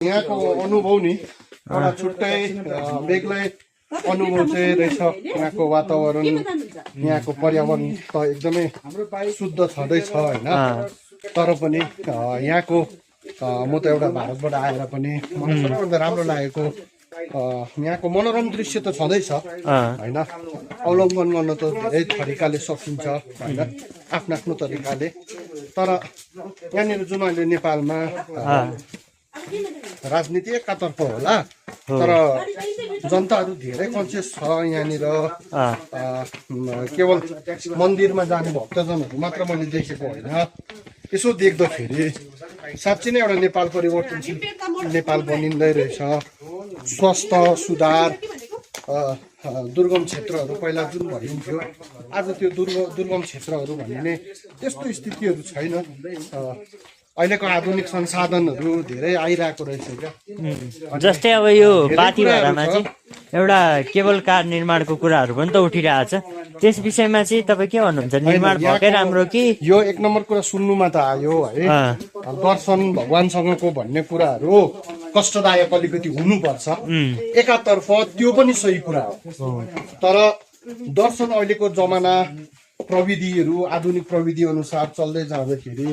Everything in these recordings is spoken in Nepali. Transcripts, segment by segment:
यहाँको अनुभव नि एउटा छुट्टै बेग्लै अनुभव चाहिँ रहेछ। यहाँको वातावरण, यहाँको पर्यावरण त एकदमै शुद्ध छँदैछ होइन, तर पनि यहाँको म त एउटा भारतबाट आएर पनि मलाई सबैभन्दा राम्रो लागेको यहाँको मनोरम दृश्य त छँदैछ होइन। अवलम्बन गर्न त धेरै तरिकाले सकिन्छ होइन, आफ्नो आफ्नो तरिकाले। तर यहाँनिर जुन अहिले नेपालमा राजनीति एकातर्फ होला, तर जनताहरू धेरै कन्सियस छ यहाँनिर। केवल मन्दिरमा जाने भक्तजनहरू मात्र मैले देखेको होइन। यसो देख्दाखेरि साँच्ची नै एउटा नेपाल परिवर्तनशील नेपाल बनिँदै रहेछ। स्वास्थ्य सुधार, दुर्गम क्षेत्रहरू पहिला जुन भनिन्थ्यो, आज त्यो दुर्गम क्षेत्रहरू भनिने त्यस्तो स्थितिहरू छैन। अहिलेको आधुनिक संसाधनहरू धेरै आइरहेको रहेछ क्या। जस्तै अब यो बातीभाडामा चाहिँ एउटा केबल कार निर्माणको कुराहरू पनि त उठिरहेछ। त्यस विषयमा चाहिँ तपाईँ के भन्नुहुन्छ? निर्माण भएकै राम्रो कि? यो एक नम्बर कुरा सुन्नुमा त आयो है, दर्शन भगवानसँगको भन्ने कुराहरू कष्टदायक अलिकति हुनुपर्छ। एकातर्फ त्यो पनि सही कुरा हो, तर दर्शन अहिलेको जमाना प्रविधिहरू आधुनिक प्रविधि अनुसार चल्दै जाँदाखेरि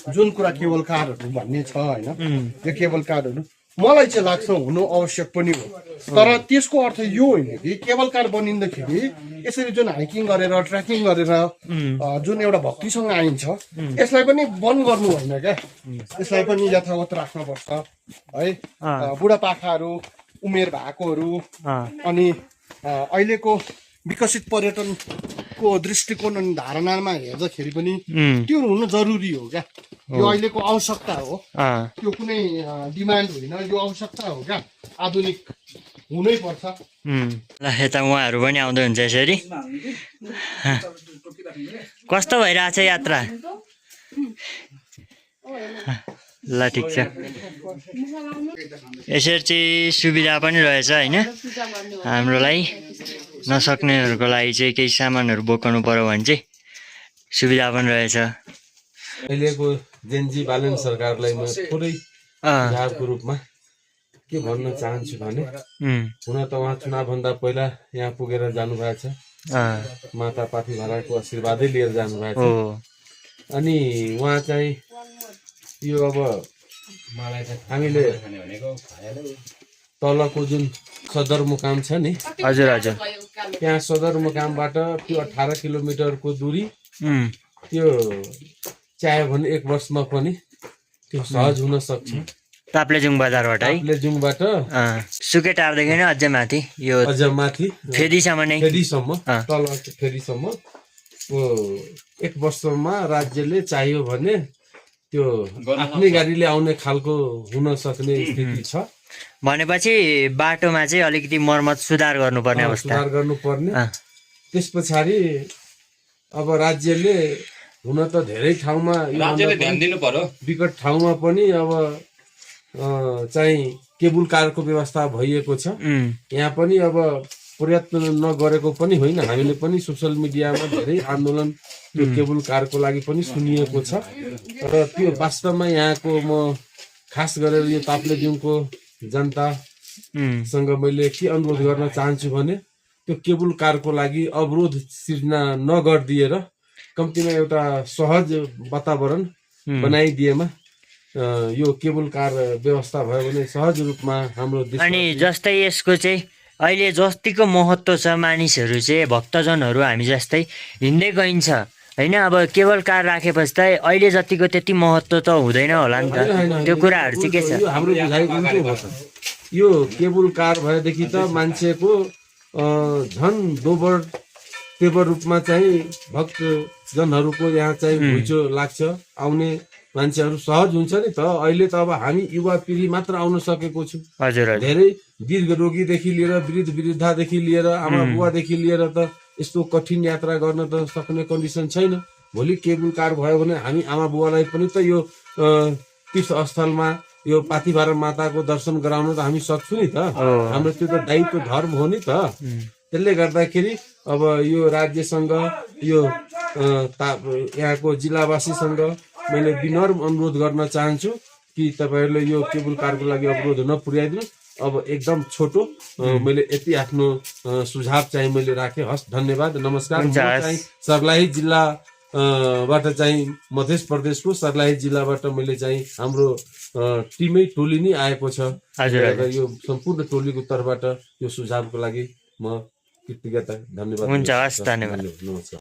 जुन कुरा केबल कारहरू भन्ने छ होइन, यो केबल कारहरू मलाई चाहिँ लाग्छ हुनु आवश्यक पनि हो। तर त्यसको अर्थ यो होइन कि केबल कार बनिँदाखेरि यसरी जुन हाइकिङ गरेर ट्रेकिङ गरेर जुन एउटा भक्तिसँग आइन्छ, यसलाई पनि बन्द गर्नु होइन क्या। यसलाई पनि यथावत राख्नुपर्छ है। बुढापाकाहरू, उमेर भएकोहरू, अनि अहिलेको विकसित पर्यटनको दृष्टिकोण अनि धारणामा हेर्दाखेरि पनि त्यो हुनु जरुरी हो क्या। यो अहिलेको आवश्यकता हो, त्यो कुनै डिमान्ड होइन, यो आवश्यकता हो क्या। आधुनिक हुनै पर्छ। ल यता उहाँहरू पनि आउँदै हुन्छ यसरी। कस्तो भइरहेछ यात्रा? ल ठिक छ। यसरी चाहिँ सुविधा पनि रहेछ होइन, हाम्रोलाई नसक्नेहरूको लागि चाहिँ केही सामानहरू बोकाउनु पर्यो भने चाहिँ सुविधा पनि रहेछ। अहिलेको जेनजी बालन सरकारलाई म थोरै सुझावको रूपमा के भन्न चाहन्छु भने, हुन त उहाँ चुनावभन्दा पहिला यहाँ पुगेर जानुभएको छ, माता पाथिभाडाको आशीर्वादै लिएर जानुभएको छ। अनि उहाँ चाहिँ यो अब हामीले तलको जुन सदरमुकाम छ नि, हजुर हजुर, त्यहाँ सदरमुकामबाट त्यो 18 किलोमिटरको दूरी, त्यो चाह्यो भने 1 वर्षमा पनि त्यो सहज हुन सक्छ। ताप्लेजुङ बजारबाट है, ताप्लेजुङबाट सुके टारदेखि नै अझै माथि, यो अझ माथि फेदीसम्म नै, फेदीसम्म, तल फेदीसम्म 1 वर्षमा राज्यले चाहियो भने त्यो आफ्नै गाडीले आउने खालको हुन सक्ने स्थिति छ। भनेपछि बाटोमा चाहिँ अलिकति मर्मत सुधार गर्नुपर्ने अवस्था, सुधार गर्नुपर्ने। त्यस पछाडि अब राज्यले हुन त धेरै ठाउँमा ध्यान दिनु पर्यो, विकट ठाउँमा पनि अब चाहिँ केबुल कारको व्यवस्था भइएको छ। यहाँ पनि अब प्रयत्न नगरेको पनि होइन, हामीले पनि सोसियल मिडियामा धेरै आन्दोलन त्यो केबुल कारको लागि पनि सुनिएको छ। तर त्यो वास्तवमा यहाँको म खास गरेर यो ताप्लेजुङको जनतासँग मैले के अनुरोध गर्न चाहन्छु भने, त्यो केबुल कारको लागि अवरोध सिर्जना नगरिदिएर कम्तीमा एउटा सहज वातावरण बनाइदिएमा यो केबुल कार व्यवस्था भयो भने सहज रूपमा हाम्रो देश। अनि जस्तै यसको चाहिँ अहिले जतिको महत्त्व छ, मानिसहरू चाहिँ भक्तजनहरू हामी जस्तै हिँड्दै गइन्छ होइन। अब केबल कार राखेपछि त अहिले जतिको त्यति महत्त्व त हुँदैन होला नि त, त्यो कुराहरू चाहिँ के छ? हाम्रो बुझाइ उल्टो भयो। यो केबुल कार भएदेखि त मान्छेको झन् दोबर तेबर रूपमा चाहिँ भक्तजनहरूको यहाँ चाहिँ घुइँचो लाग्छ, आउने मान्छेहरू सहज हुन्छ नि त। अहिले त अब हामी युवा पिँढी मात्र आउन सकेको छु। हजुर, धेरै दीर्घ रोगीदेखि लिएर वृद्ध वृद्धादेखि लिएर आमा बुवादेखि लिएर त यस्तो कठिन यात्रा गर्न त सक्ने कन्डिसन छैन। भोलि केबुल कार भयो भने हामी आमा बुवालाई पनि त यो तीर्थ स्थलमा यो पाथिभाडा माताको दर्शन गराउन त हामी सक्छौँ नि त। हाम्रो त्यो त दायित्व धर्म हो नि त। त्यसले गर्दाखेरि अब यो राज्यसँग यो यहाँको जिल्लावासीसँग मैले विनम्र अनुरोध गर्न चाहन्छु कि तपाईँहरूले यो केबुल कारको लागि अवरोध नपुर्याइदिनुहोस्। अब एकदम छोटो मैले यति आफ्नो सुझाव चाहिँ मैले राखेँ। हस्, धन्यवाद, नमस्कार। म चाहिँ सर्लाही जिल्ला बाट चाहिँ मध्य प्रदेशको सर्लाही जिल्लाबाट मैले चाहिँ हाम्रो टिमै टोली नै आएको छ। यो सम्पूर्ण टोलीको तर्फबाट यो सुझावको लागि म कृतज्ञता धन्यवाद। हुन्छ, हस्, धन्यवाद। नमस्कार।